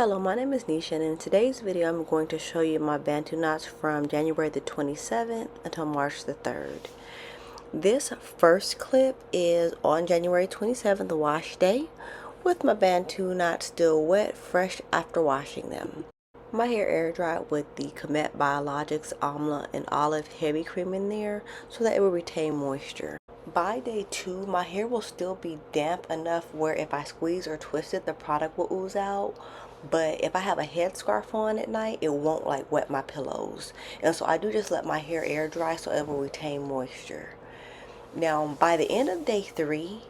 Hello, my name is Nisha, and in today's video I'm going to show you my Bantu knots from January the 27th until March the 3rd. This first clip is on January 27th, the wash day, with my Bantu knots still wet, fresh after washing them. My hair air dried with the Comet Biologics Amla and Olive Heavy Cream in there so that it will retain moisture. By day 2, my hair will still be damp enough where if I squeeze or twist it, the product will ooze out. But if I have a headscarf on at night, it won't like wet my pillows. And so I do just let my hair air dry so it will retain moisture. Now, by the end of day 3,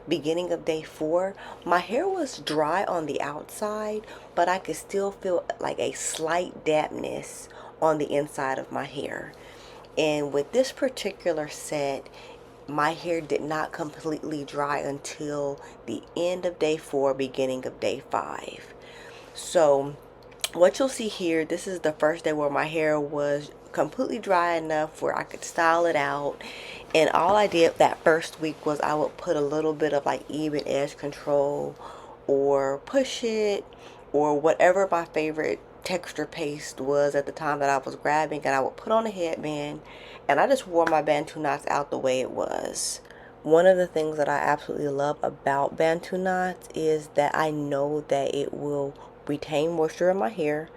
beginning of day 4, my hair was dry on the outside, but I could still feel like a slight dampness on the inside of my hair. And with this particular set, my hair did not completely dry until the end of day 4, beginning of day 5. So what you'll see here, this is the first day where my hair was completely dry enough where I could style it out. And all I did that first week was I would put a little bit of like even edge control or push it or whatever my favorite texture paste was at the time that I was grabbing, and I would put on a headband and I just wore my Bantu knots out the way it was. One of the things that I absolutely love about Bantu knots is that I know that it will retain moisture in my hair,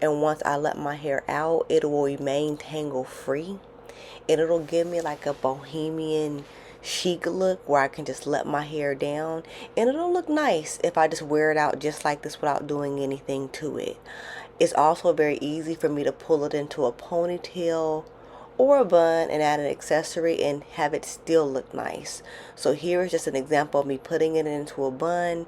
and once I let my hair out, it will remain tangle free, and it'll give me like a Bohemian chic look where I can just let my hair down, and it'll look nice if I just wear it out just like this without doing anything to it. It's also very easy for me to pull it into a ponytail or a bun and add an accessory and have it still look nice. So here is just an example of me putting it into a bun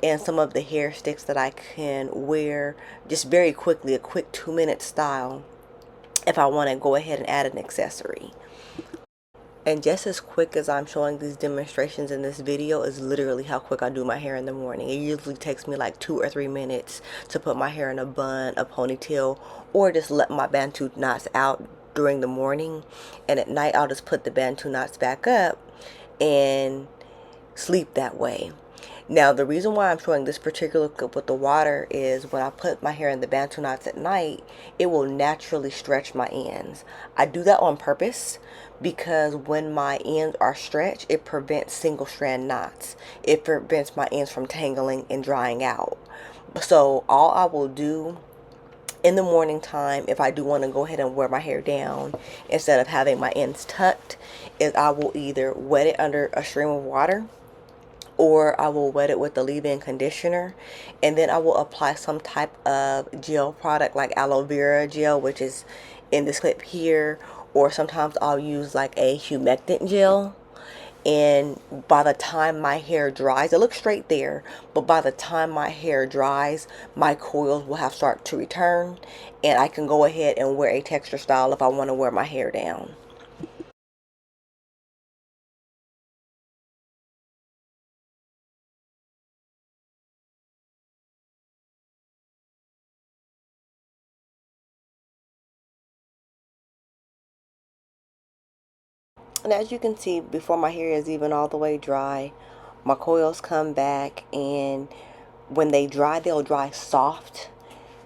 and some of the hair sticks that I can wear just very quickly, a quick 2-minute style if I want to go ahead and add an accessory. And just as quick as I'm showing these demonstrations in this video is literally how quick I do my hair in the morning. It usually takes me like 2 or 3 minutes to put my hair in a bun, a ponytail, or just let my Bantu knots out during the morning. And at night I'll just put the Bantu knots back up and sleep that way. Now, the reason why I'm showing this particular clip with the water is when I put my hair in the Bantu knots at night, it will naturally stretch my ends. I do that on purpose because when my ends are stretched, it prevents single strand knots. It prevents my ends from tangling and drying out. So all I will do in the morning time, if I do want to go ahead and wear my hair down instead of having my ends tucked, is I will either wet it under a stream of water, or I will wet it with the leave-in conditioner, and then I will apply some type of gel product like aloe vera gel, which is in this clip here, or sometimes I'll use like a humectant gel. And by the time my hair dries, it looks straight there, but by the time my hair dries, my coils will have started to return, and I can go ahead and wear a texture style if I want to wear my hair down. And as you can see, before my hair is even all the way dry, my coils come back, and when they dry, they'll dry soft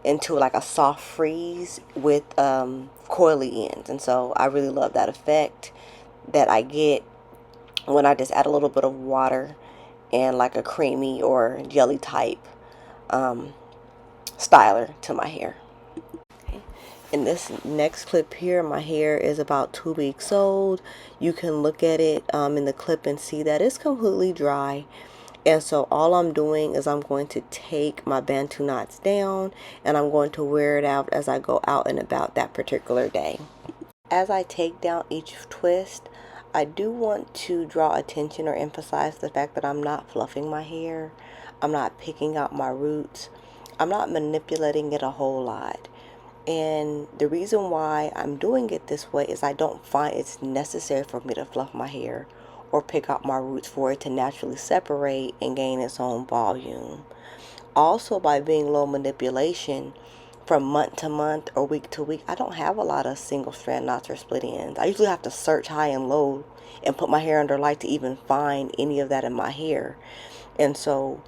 into like a soft freeze with coily ends. And so I really love that effect that I get when I just add a little bit of water and like a creamy or jelly type styler to my hair. In this next clip here, my hair is about 2 weeks old. You can look at it in the clip and see that it's completely dry. And so all I'm doing is I'm going to take my Bantu knots down and I'm going to wear it out as I go out and about that particular day. As I take down each twist, I do want to draw attention or emphasize the fact that I'm not fluffing my hair. I'm not picking out my roots. I'm not manipulating it a whole lot. And the reason why I'm doing it this way is I don't find it's necessary for me to fluff my hair or pick out my roots for it to naturally separate and gain its own volume. Also, by being low manipulation, from month to month or week to week, I don't have a lot of single strand knots or split ends. I usually have to search high and low and put my hair under light to even find any of that in my hair. And so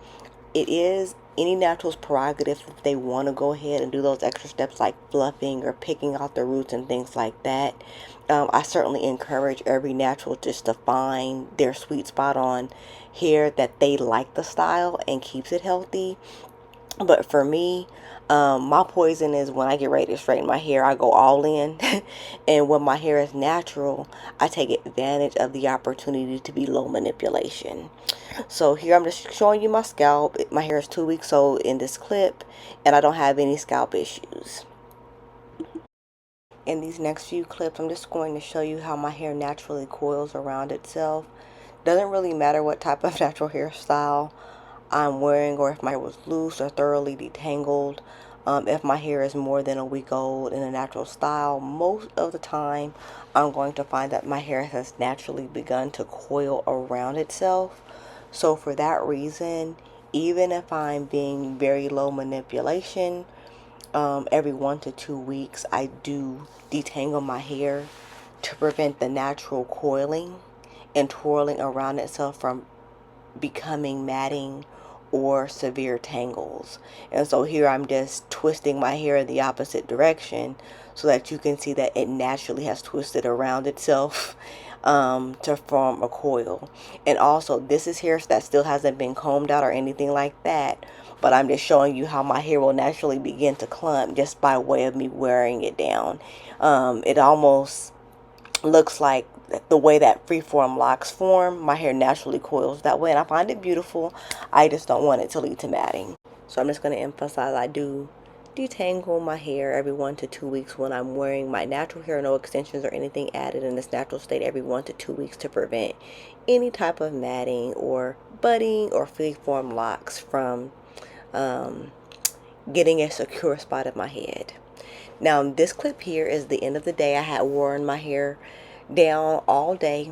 it is any natural's prerogative if they want to go ahead and do those extra steps like fluffing or picking out the roots and things like that. I certainly encourage every natural just to find their sweet spot on hair that they like the style and keeps it healthy. But for me, my poison is when I get ready to straighten my hair, I go all in. And when my hair is natural, I take advantage of the opportunity to be low manipulation. So here I'm just showing you my scalp. My hair is 2 weeks old in this clip, and I don't have any scalp issues. In these next few clips, I'm just going to show you how my hair naturally coils around itself. Doesn't really matter what type of natural hairstyle I'm wearing, or if my hair was loose or thoroughly detangled. If my hair is more than a week old in a natural style, most of the time I'm going to find that my hair has naturally begun to coil around itself. So for that reason, even if I'm being very low manipulation, every 1 to 2 weeks I do detangle my hair to prevent the natural coiling and twirling around itself from becoming matting or severe tangles. And so here I'm just twisting my hair in the opposite direction so that you can see that it naturally has twisted around itself to form a coil. And also, this is hair that still hasn't been combed out or anything like that, but I'm just showing you how my hair will naturally begin to clump just by way of me wearing it down. It almost looks like the way that freeform locks form. My hair naturally coils that way, and I find it beautiful. I just don't want it to lead to matting. So I'm just going to emphasize I do detangle my hair every 1 to 2 weeks when I'm wearing my natural hair, no extensions or anything added in its natural state, every 1 to 2 weeks to prevent any type of matting or budding or freeform locks from getting a secure spot in my head. Now this clip here is the end of the day. I had worn my hair down all day,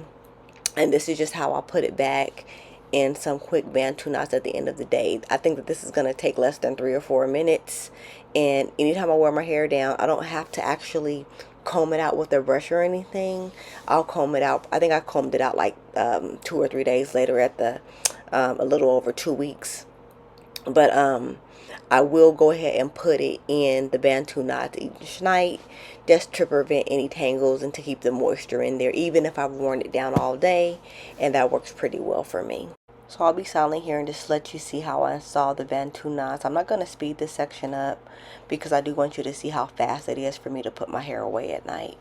and this is just how I put it back in some quick Bantu knots at the end of the day. I think that this is going to take less than 3 or 4 minutes, and anytime I wear my hair down, I don't have to actually comb it out with a brush or anything. I'll comb it out. I think I combed it out like 2 or 3 days later at the a little over 2 weeks. But I will go ahead and put it in the Bantu knots each night just to prevent any tangles and to keep the moisture in there, even if I've worn it down all day, and that works pretty well for me. So I'll be silent here and just let you see how I install the Bantu knots. I'm not going to speed this section up because I do want you to see how fast it is for me to put my hair away at night.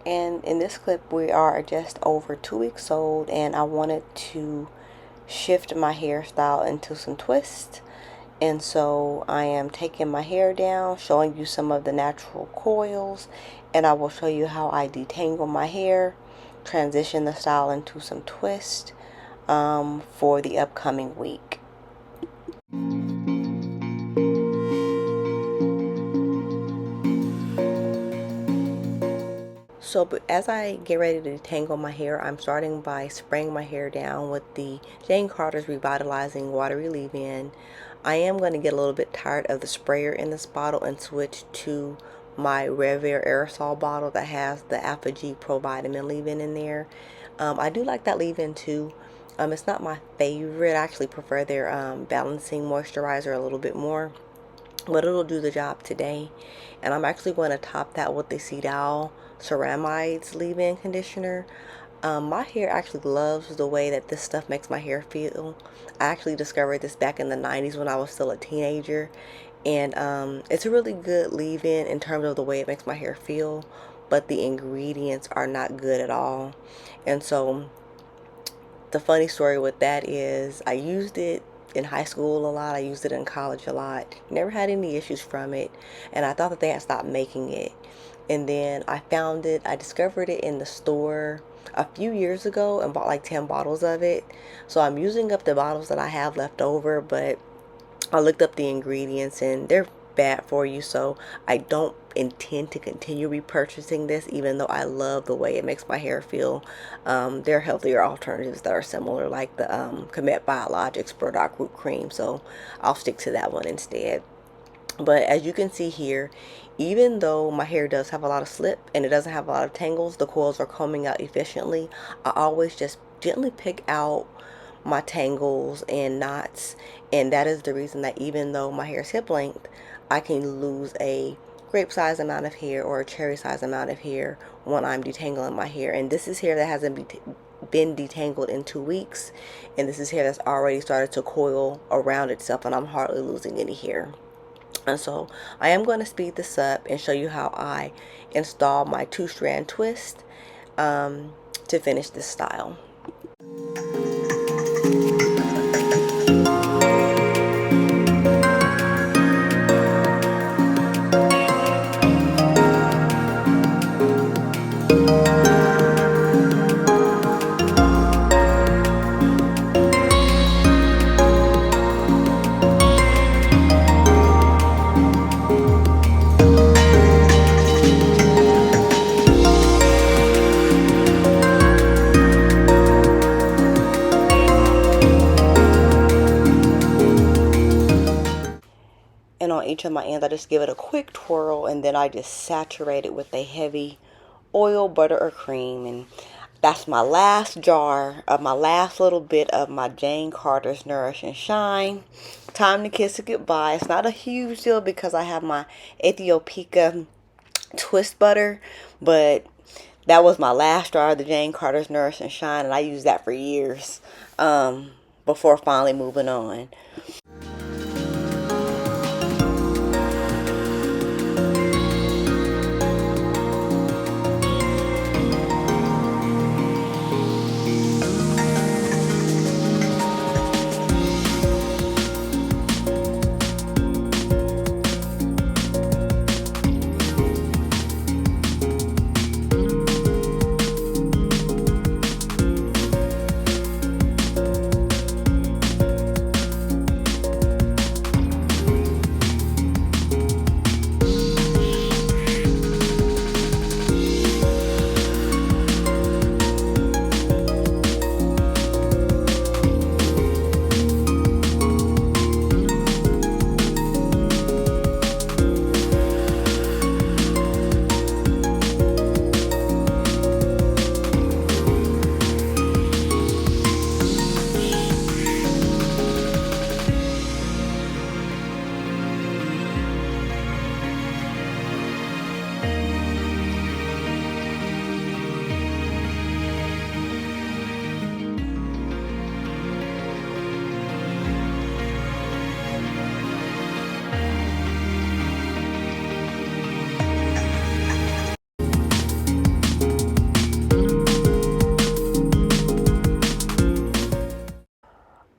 And in this clip, we are just over 2 weeks old, and I wanted to shift my hairstyle into some twists. And so I am taking my hair down, showing you some of the natural coils, and I will show you how I detangle my hair, transition the style into some twist for the upcoming week. So but as I get ready to detangle my hair, I'm starting by spraying my hair down with the Jane Carter's Revitalizing Watery Leave-In. I am going to get a little bit tired of the sprayer in this bottle and switch to my Reverting aerosol bottle that has the Alpha G Pro Vitamin leave-in in there. I do like that leave-in too. It's not my favorite. I actually prefer their balancing moisturizer a little bit more, but it'll do the job today. And I'm actually going to top that with the Cedal Ceramides leave-in conditioner. My hair actually loves the way that this stuff makes my hair feel. I actually discovered this back in the 90s when I was still a teenager, and it's a really good leave-in in terms of the way it makes my hair feel, but the ingredients are not good at all. And so the funny story with that is I used it in high school a lot. I used it in college a lot. Never had any issues from it, and I thought that they had stopped making it. And then I discovered it in the store a few years ago and bought like 10 bottles of it. So I'm using up the bottles that I have left over, but I looked up the ingredients and they're bad for you, so I don't intend to continue repurchasing this, even though I love the way it makes my hair feel. There are healthier alternatives that are similar, like the Comet Biologics Burdock Root Cream, so I'll stick to that one instead. But as you can see here, even though my hair does have a lot of slip and it doesn't have a lot of tangles, the coils are combing out efficiently. I always just gently pick out my tangles and knots, and that is the reason that even though my hair is hip length, I can lose a grape size amount of hair or a cherry size amount of hair when I'm detangling my hair. And this is hair that hasn't been detangled in 2 weeks, and this is hair that's already started to coil around itself, and I'm hardly losing any hair. And so I am going to speed this up and show you how I install my 2-strand twist to finish this style. And on each of my ends, I just give it a quick twirl, and then I just saturate it with a heavy oil, butter, or cream. And that's my last jar of my last little bit of my Jane Carter's Nourish and Shine. Time to kiss it goodbye. It's not a huge deal because I have my Ethiopia twist butter, but that was my last jar of the Jane Carter's Nourish and Shine, and I used that for years before finally moving on.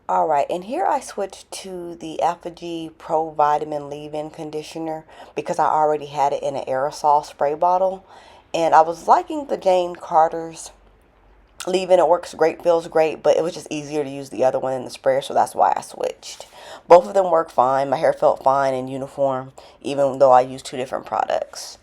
Alright, and here I switched to the Alpha G Pro Vitamin Leave-In Conditioner because I already had it in an aerosol spray bottle. And I was liking the Jane Carter's leave-in. It works great, feels great, but it was just easier to use the other one in the sprayer, so that's why I switched. Both of them work fine. My hair felt fine and uniform, even though I used 2 different products.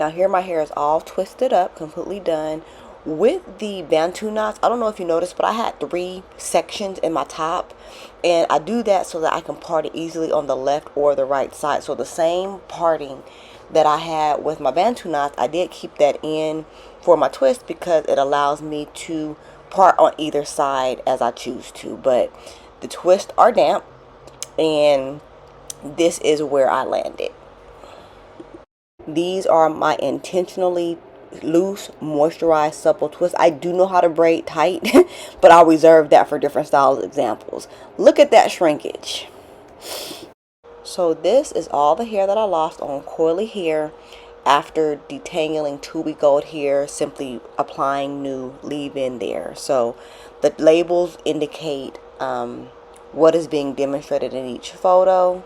Now here my hair is all twisted up, completely done. With the Bantu knots, I don't know if you noticed, but I had 3 sections in my top. And I do that so that I can part it easily on the left or the right side. So the same parting that I had with my Bantu knots, I did keep that in for my twist because it allows me to part on either side as I choose to. But the twists are damp, and this is where I landed. These are my intentionally loose, moisturized, supple twists. I do know how to braid tight, but I'll reserve that for different styles examples. Look at that shrinkage. So this is all the hair that I lost on coily hair after detangling 2-week-old hair, simply applying new leave-in there. So the labels indicate what is being demonstrated in each photo,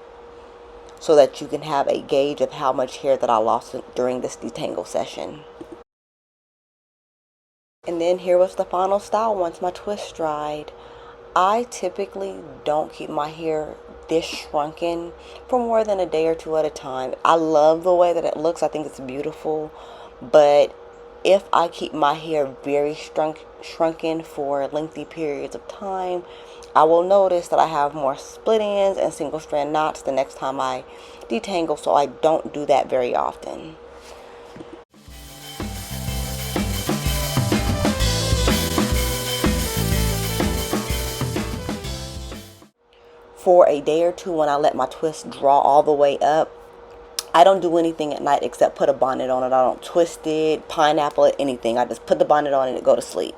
so that you can have a gauge of how much hair that I lost during this detangle session. And then here was the final style once my twist dried. I typically don't keep my hair this shrunken for more than a day or 2 at a time. I love the way that it looks. I think it's beautiful. But if I keep my hair very shrunken for lengthy periods of time, I will notice that I have more split ends and single strand knots the next time I detangle, so I don't do that very often. For a day or 2, when I let my twist draw all the way up, I don't do anything at night except put a bonnet on it. I don't twist it, pineapple it, anything. I just put the bonnet on and go to sleep.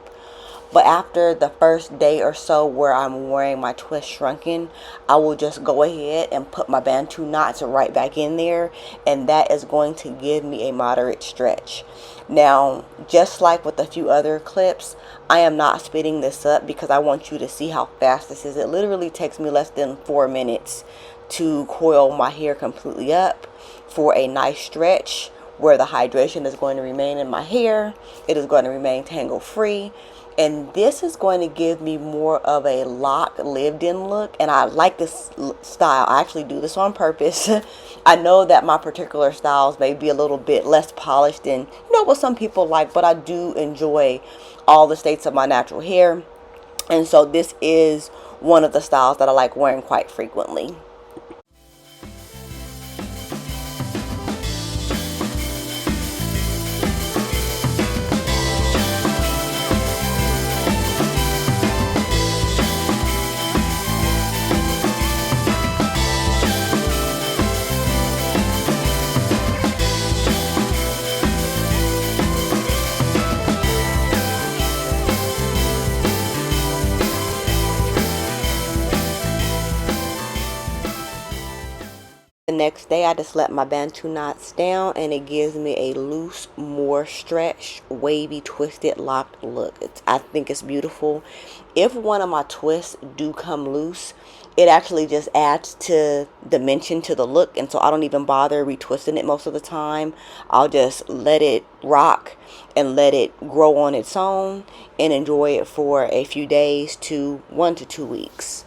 But after the first day or so where I'm wearing my twist shrunken, I will just go ahead and put my Bantu knots right back in there, and that is going to give me a moderate stretch. Now, just like with a few other clips, I am not speeding this up because I want you to see how fast this is. It literally takes me less than 4 minutes to coil my hair completely up for a nice stretch where the hydration is going to remain in my hair. It is going to remain tangle free. And this is going to give me more of a lock lived in look. And I like this style. I actually do this on purpose. I know that my particular styles may be a little bit less polished than, what some people like. But I do enjoy all the states of my natural hair. And so this is one of the styles that I like wearing quite frequently. The next day I just let my Bantu knots down, and it gives me a loose, more stretched, wavy, twisted, locked look. I think it's beautiful. If one of my twists do come loose, it actually just adds to dimension to the look, and so I don't even bother retwisting it most of the time. I'll just let it rock and let it grow on its own and enjoy it for a few days to 1 to 2 weeks.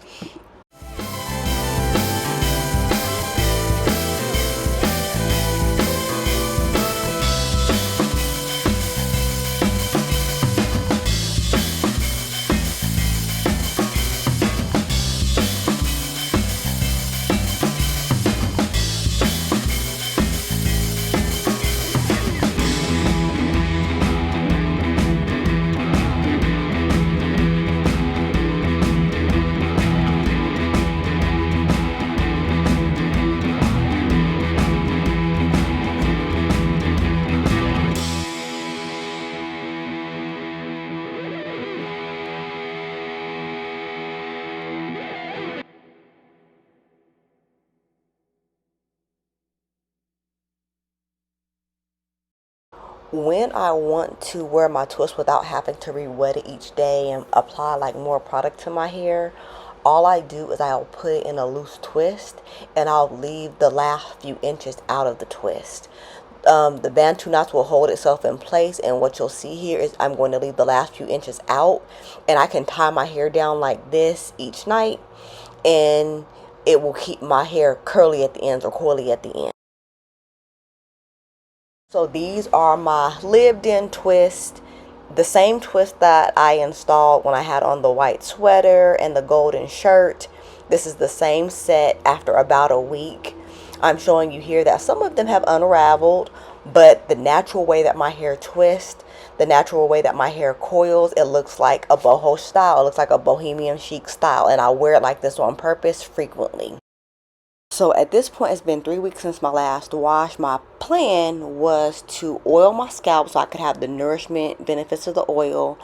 When I want to wear my twist without having to re-wet it each day and apply like more product to my hair, all I do is I'll put it in a loose twist and I'll leave the last few inches out of the twist. The Bantu knots will hold itself in place, and what you'll see here is I'm going to leave the last few inches out, and I can tie my hair down like this each night, and it will keep my hair curly at the ends or coily at the end. So these are my lived-in twists, the same twist that I installed when I had on the white sweater and the golden shirt. This is the same set after about a week. I'm showing you here that some of them have unraveled, but the natural way that my hair twists, the natural way that my hair coils, it looks like a boho style. It looks like a Bohemian chic style, and I wear it like this on purpose frequently. So at this point, it's been 3 weeks since my last wash. My plan was to oil my scalp so I could have the nourishment benefits of the oil.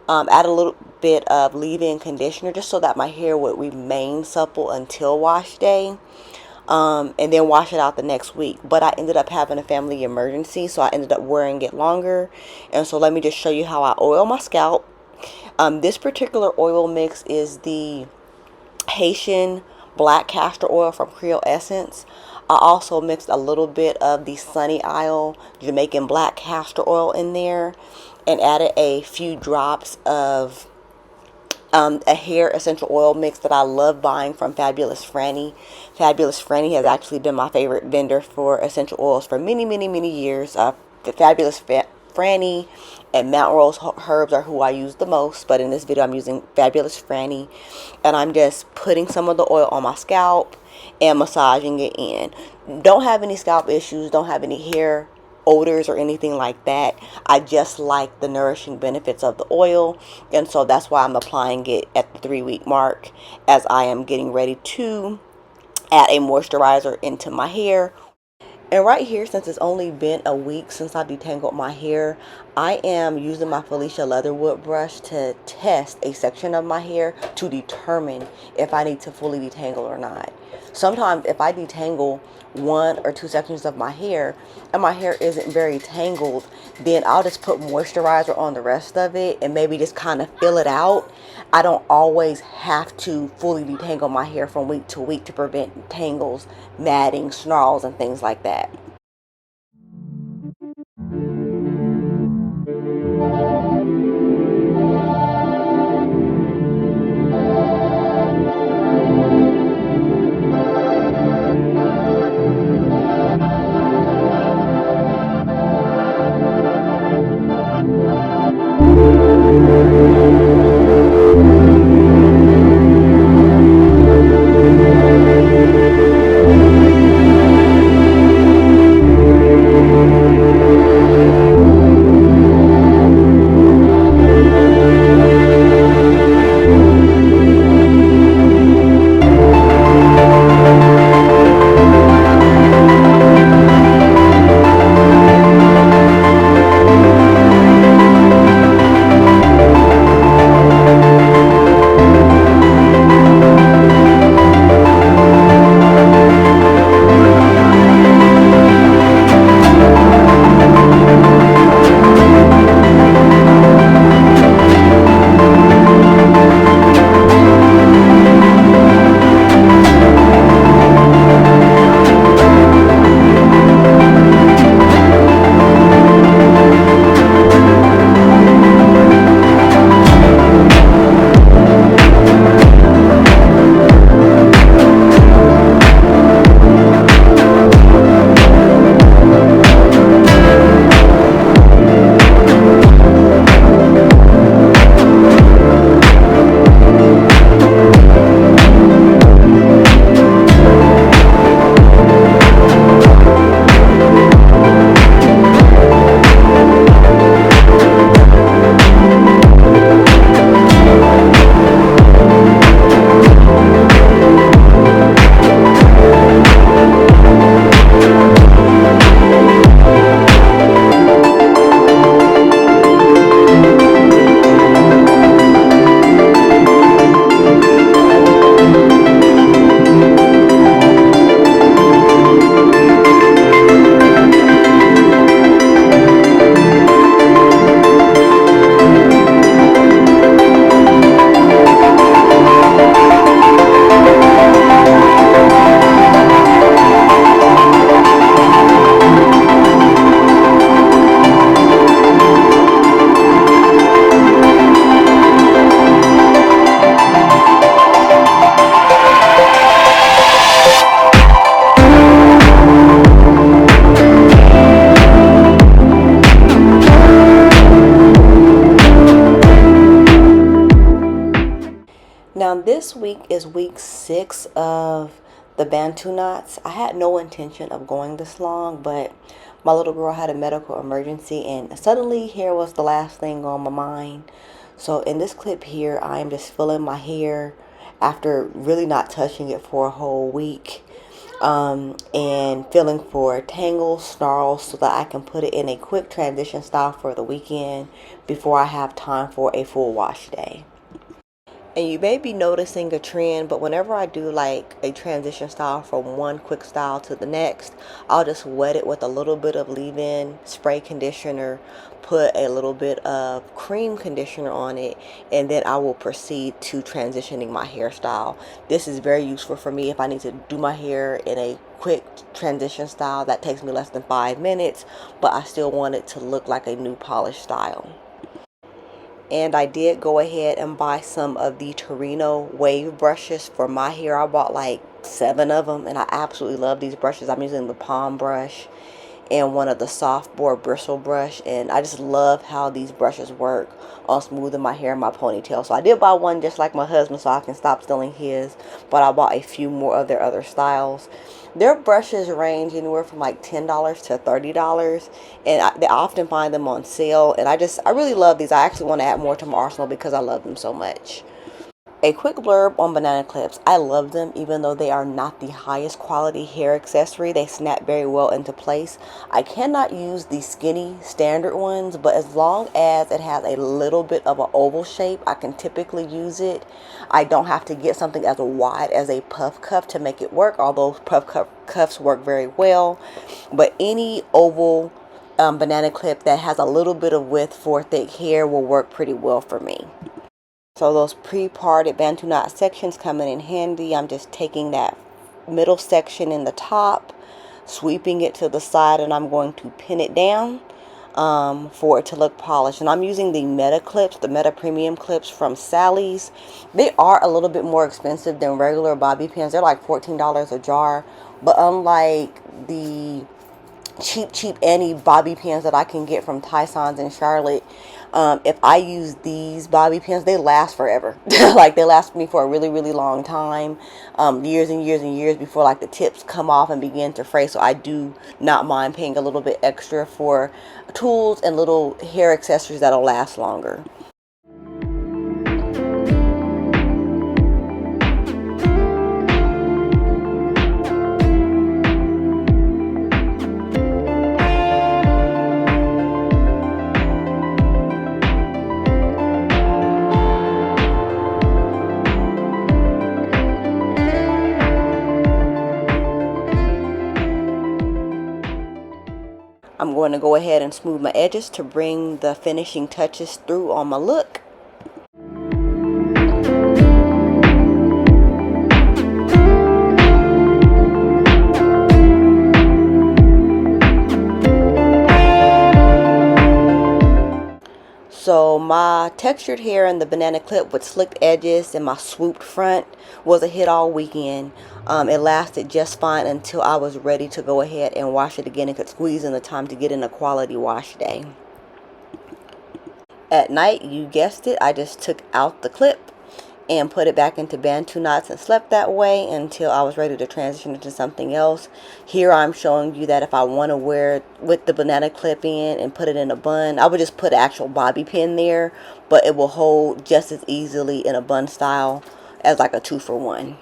Add a little bit of leave-in conditioner just so that my hair would remain supple until wash day. And then wash it out the next week. But I ended up having a family emergency, so I ended up wearing it longer. And so let me just show you how I oil my scalp. This particular oil mix is the Haitian black castor oil from Creole Essence. I also mixed a little bit of the Sunny Isle Jamaican black castor oil in there and added a few drops of a hair essential oil mix that I love buying from Fabulous Franny. Fabulous Franny has actually been my favorite vendor for essential oils for many years. Fabulous Franny and Mount Rose Herbs are who I use the most, but in this video I'm using Fabulous Franny, and I'm just putting some of the oil on my scalp and massaging it in. Don't have any scalp issues, don't have any hair odors or anything like that. I just like the nourishing benefits of the oil, and so that's why I'm applying it at the 3-week mark as I am getting ready to add a moisturizer into my hair. And right here, since it's only been a week since I detangled my hair, I am using my Felicia Leatherwood brush to test a section of my hair to determine if I need to fully detangle or not. Sometimes if I detangle 1 or 2 sections of my hair and my hair isn't very tangled, then I'll just put moisturizer on the rest of it and maybe just kind of fill it out. I don't always have to fully detangle my hair from week to week to prevent tangles, matting, snarls, and things like that. Now this week is week 6 of the Bantu Knots. I had no intention of going this long, but my little girl had a medical emergency and suddenly hair was the last thing on my mind. So in this clip here, I am just filling my hair after really not touching it for a whole week. And feeling for tangles, snarls, so that I can put it in a quick transition style for the weekend before I have time for a full wash day. And you may be noticing a trend, but whenever I do like a transition style from one quick style to the next, I'll just wet it with a little bit of leave-in spray conditioner, put a little bit of cream conditioner on it, and then I will proceed to transitioning my hairstyle. This is very useful for me if I need to do my hair in a quick transition style that takes me less than 5 minutes, but I still want it to look like a new polished style. And I did go ahead and buy some of the Torino wave brushes for my hair. I bought like 7 of them, and I absolutely love these brushes. I'm using the palm brush and one of the soft board bristle brush, and I just love how these brushes work on smoothing my hair and my ponytail. So I did buy one just like my husband so I can stop stealing his, but I bought a few more of their other styles. Their brushes range anywhere from like $10 to $30, and I often find them on sale, and I really love these. I actually want to add more to my arsenal because I love them so much. A quick blurb on banana clips. I love them even though they are not the highest quality hair accessory. They snap very well into place. I cannot use the skinny standard ones, but as long as it has a little bit of an oval shape, I can typically use it. I don't have to get something as wide as a puff cuff to make it work, although puff cuffs work very well. But any oval banana clip that has a little bit of width for thick hair will work pretty well for me. So those pre-parted Bantu knot sections coming in handy. I'm just taking that middle section in the top, sweeping it to the side, and I'm going to pin it down for it to look polished. And I'm using the Meta clips, the Meta Premium clips from Sally's. They are a little bit more expensive than regular bobby pins. They're like $14 a jar, but unlike the cheap Annie bobby pins that I can get from Tyson's in Charlotte, if I use these bobby pins, they last forever. Like, they last me for a really long time, years and years before like the tips come off and begin to fray. So I do not mind paying a little bit extra for tools and little hair accessories that'll last longer. I'm going to go ahead and smooth my edges to bring the finishing touches through on my look. So my textured hair in the banana clip with slicked edges and my swooped front was a hit all weekend. It lasted just fine until I was ready to go ahead and wash it again and could squeeze in the time to get in a quality wash day. At night, you guessed it, I just took out the clip and put it back into Bantu knots and slept that way until I was ready to transition into something else. Here I'm showing you that if I want to wear it with the banana clip in and put it in a bun, I would just put an actual bobby pin there, but it will hold just as easily in a bun style as like a 2-for-1.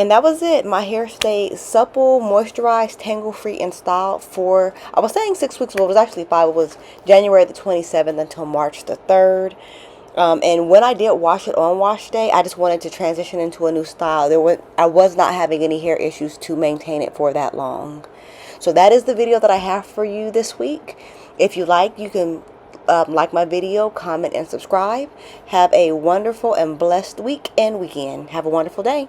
And that was it. My hair stayed supple, moisturized, tangle-free, and styled for, I was saying 6 weeks, but it was actually 5. It was January the 27th until March the 3rd. And when I did wash it on wash day, I just wanted to transition into a new style. I was not having any hair issues to maintain it for that long. So that is the video that I have for you this week. If you like, you can like my video, comment, and subscribe. Have a wonderful and blessed week and weekend. Have a wonderful day.